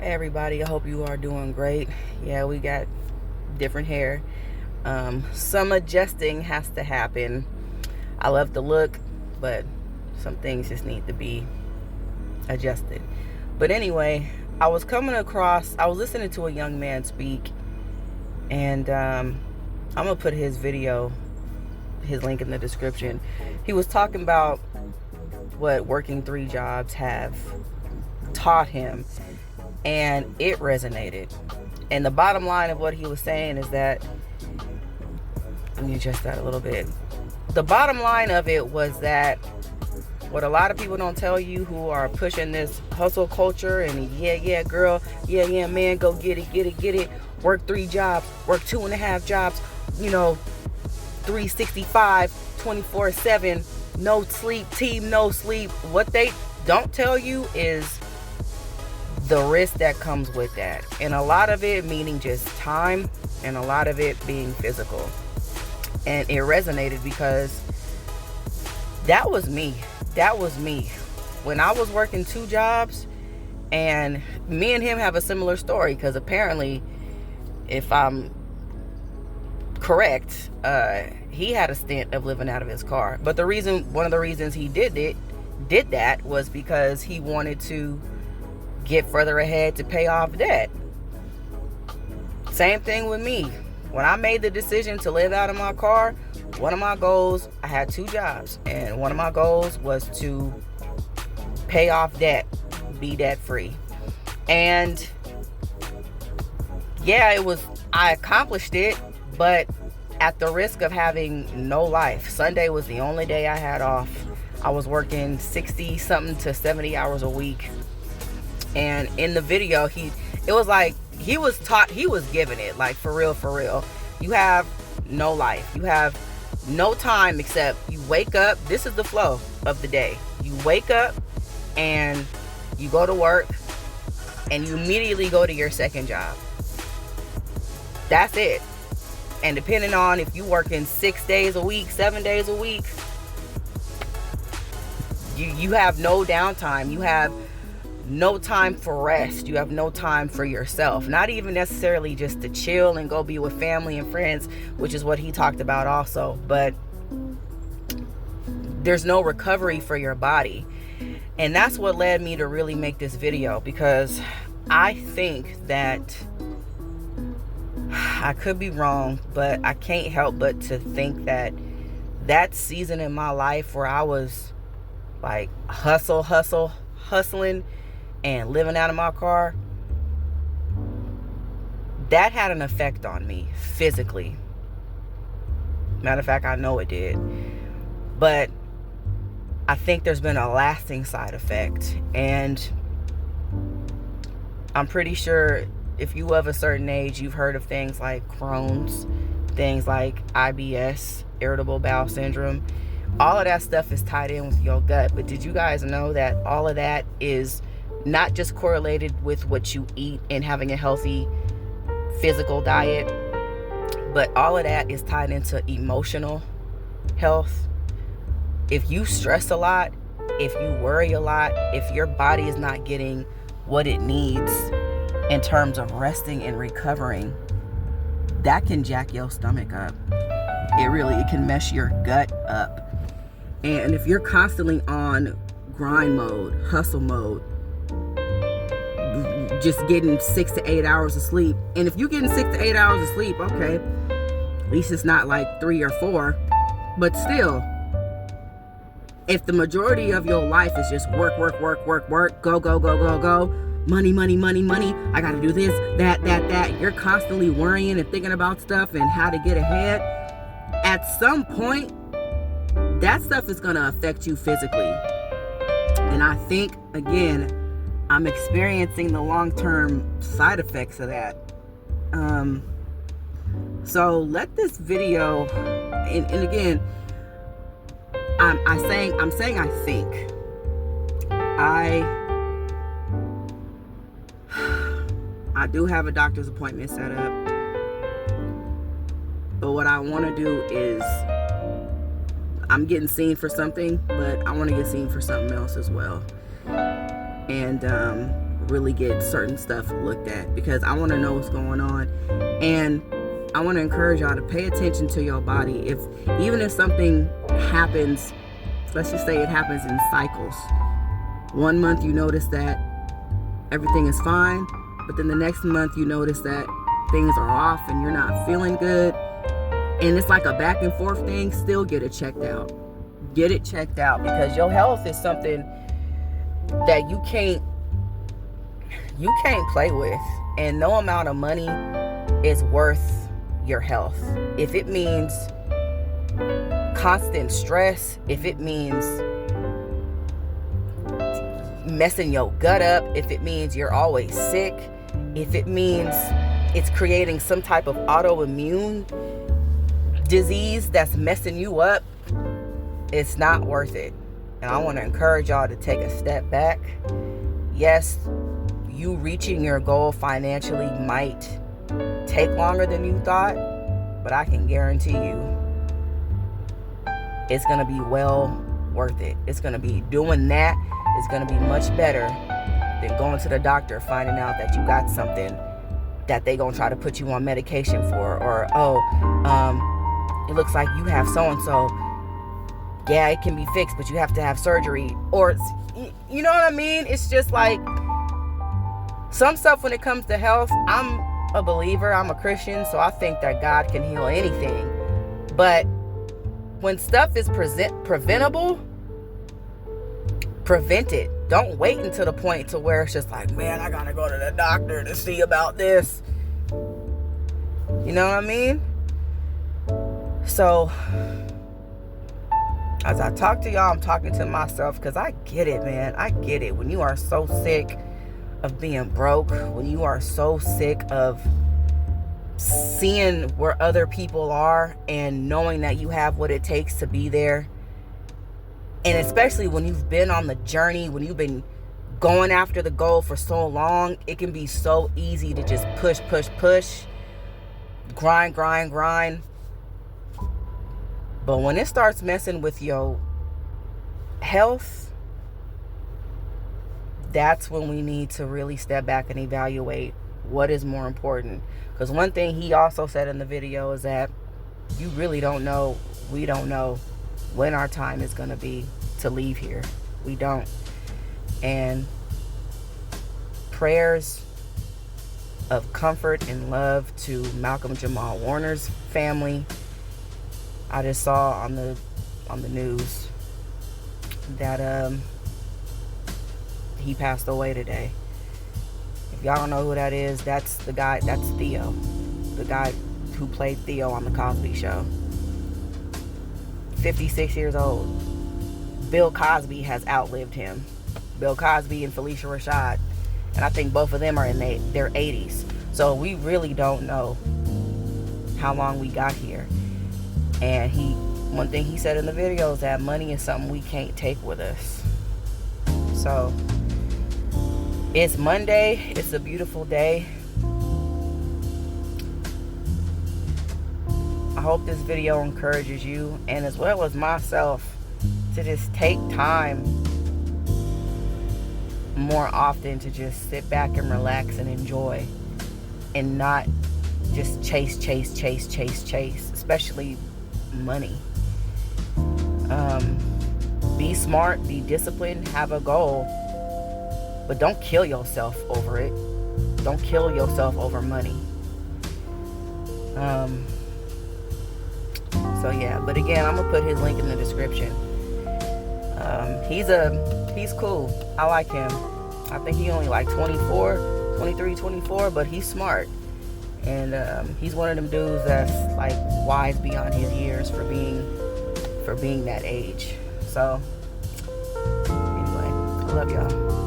Hey everybody, I hope you are doing great. Yeah, we got different hair. Some adjusting has to happen. I love the look, but some things just need to be adjusted. But anyway, I was listening to a young man speak, and I'm gonna put his link in the description. He was talking about what working 3 jobs have taught him, and it resonated. And the bottom line of what he was saying is that, let me adjust that a little bit. The bottom line of it was that what a lot of people don't tell you who are pushing this hustle culture and yeah, girl, yeah, man, go get it. Work 3 jobs, work 2.5 jobs, 365, 24/7, no sleep, team, no sleep. What they don't tell you is the risk that comes with that, and a lot of it meaning just time, and a lot of it being physical. And it resonated because that was me when I was working 2 jobs. And me and him have a similar story, because apparently, if I'm correct, he had a stint of living out of his car. But one of the reasons he did that was because he wanted to get further ahead to pay off debt. Same thing with me. When I made the decision to live out of my car, one of my goals, I had 2 jobs, and one of my goals was to pay off debt, be debt free. And yeah, I accomplished it, but at the risk of having no life. Sunday was the only day I had off. I was working 60 something to 70 hours a week. And in the video, he was giving it, like, for real. You have no life. You have no time except you wake up. This is the flow of the day. You wake up and you go to work and you immediately go to your second job. That's it. And depending on if you work in 6 days a week, 7 days a week, you have no downtime. You have no time for rest. You have no time for yourself. Not even necessarily just to chill and go be with family and friends, which is what he talked about also. But there's no recovery for your body. And that's what led me to really make this video, because I think that, I could be wrong, but I can't help but to think that season in my life where I was like hustling and living out of my car, that had an effect on me physically. Matter of fact, I know it did. But I think there's been a lasting side effect. And I'm pretty sure if you of a certain age, you've heard of things like Crohn's, things like IBS, irritable bowel syndrome. All of that stuff is tied in with your gut. But did you guys know that all of that is not just correlated with what you eat and having a healthy physical diet, but all of that is tied into emotional health? If you stress a lot, if you worry a lot, if your body is not getting what it needs in terms of resting and recovering, that can jack your stomach up. It can mess your gut up. And if you're constantly on grind mode, hustle mode, just getting 6 to 8 hours of sleep. And if you're getting 6 to 8 hours of sleep, okay, at least it's not like 3 or 4. But still, if the majority of your life is just work, go, money, I gotta do this, that, you're constantly worrying and thinking about stuff and how to get ahead, at some point, that stuff is gonna affect you physically. And I think, again, I'm experiencing the long-term side effects of that. So let this video, and again, I'm saying I think. I do have a doctor's appointment set up. But what I want to do is, I'm getting seen for something, but I want to get seen for something else as well. And really get certain stuff looked at, because I want to know what's going on. And I want to encourage y'all to pay attention to your body. Even if something happens, let's just say it happens in cycles. 1 month you notice that everything is fine, but then the next month you notice that things are off and you're not feeling good, and it's like a back and forth thing. Still get it checked out. Get it checked out, because your health is something that you can't play with, and no amount of money is worth your health. If it means constant stress, if it means messing your gut up, if it means you're always sick, if it means it's creating some type of autoimmune disease that's messing you up, it's not worth it. And I want to encourage y'all to take a step back. Yes, you reaching your goal financially might take longer than you thought, but I can guarantee you it's going to be well worth it. It's going to be, doing that is going to be much better than going to the doctor, finding out that you got something that they going to try to put you on medication for, or it looks like you have so-and-so. Yeah, it can be fixed, but you have to have surgery, or you know what I mean? It's just like some stuff when it comes to health. I'm a believer, I'm a Christian, so I think that God can heal anything. But when stuff is preventable, prevent it. Don't wait until the point to where it's just like, man, I gotta go to the doctor to see about this. You know what I mean? So as I talk to y'all, I'm talking to myself, because I get it, man. I get it. When you are so sick of being broke, when you are so sick of seeing where other people are and knowing that you have what it takes to be there, and especially when you've been on the journey, when you've been going after the goal for so long, it can be so easy to just push, grind. But when it starts messing with your health, that's when we need to really step back and evaluate what is more important. Because one thing he also said in the video is that you really don't know, we don't know when our time is going to be to leave here. We don't. And prayers of comfort and love to Malcolm Jamal Warner's family. I just saw on the news that he passed away today. If y'all don't know who that is, that's the guy, that's Theo, the guy who played Theo on the Cosby Show. 56 years old. Bill Cosby has outlived him. Bill Cosby and Felicia Rashad, and I think both of them are in their 80s. So we really don't know how long we got here. And one thing he said in the video is that money is something we can't take with us. So it's Monday. It's a beautiful day. I hope this video encourages you, and as well as myself, to just take time more often to just sit back and relax and enjoy, and not just chase, especially money. Be smart, be disciplined, have a goal, but don't kill yourself over it. Don't kill yourself over money. So yeah, but again, I'm gonna put his link in the description. He's cool. I like him. I think he only like 23, 24, but he's smart. And he's one of them dudes that's like wise beyond his years for being that age. So anyway, I love y'all.